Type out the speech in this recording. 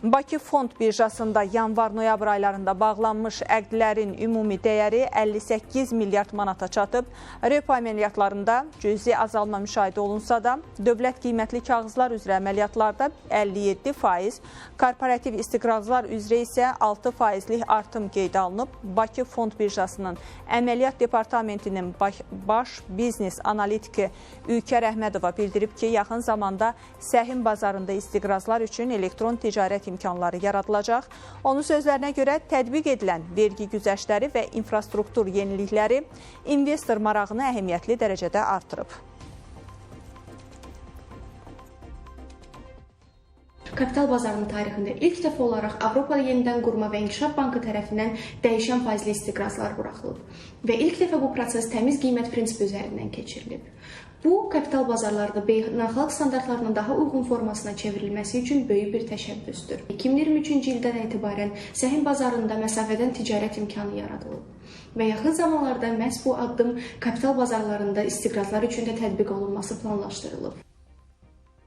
Bakı Fond birjasında yanvar-noyabr aylarında bağlanmış əqdlərin ümumi dəyəri 58 milyard manata çatıb. Repo əməliyyatlarında cüzi azalma müşahidə olunsa da, dövlət qiymətli kağızlar üzrə əməliyyatlarda 57%, korporativ istiqrazlar üzrə isə 6%lik artım qeydə alınıb. Bakı Fond birjasının əməliyyat departamentinin baş biznes analitiki Ülkər Əhmədova bildirib ki, yaxın zamanda səhim bazarında istiqrazlar üçün elektron ticarət imkanları yaradılacaq. Onun sözlərinə görə tətbiq edilən vergi güzəştləri və infrastruktur yenilikləri investor marağını əhəmiyyətli dərəcədə artırıb. Kapital bazarının tarixində ilk dəfə olaraq Avropa Yenidən Qurma və İnkişaf Bankı tərəfindən dəyişən faizli istiqrazlar buraxılıb və ilk dəfə bu proses təmiz qiymət prinsipi üzərindən keçirilib. Bu, kapital bazarlarında beynəlxalq standartlarının daha uyğun formasına çevrilməsi üçün böyük bir təşəbbüsdür. 2023-cü ildən etibarən səhim bazarında məsafədən ticarət imkanı yaradılıb və yaxın zamanlarda məhz bu addım kapital bazarlarında istiqrazlar üçün də tətbiq olunması planlaşdırılıb.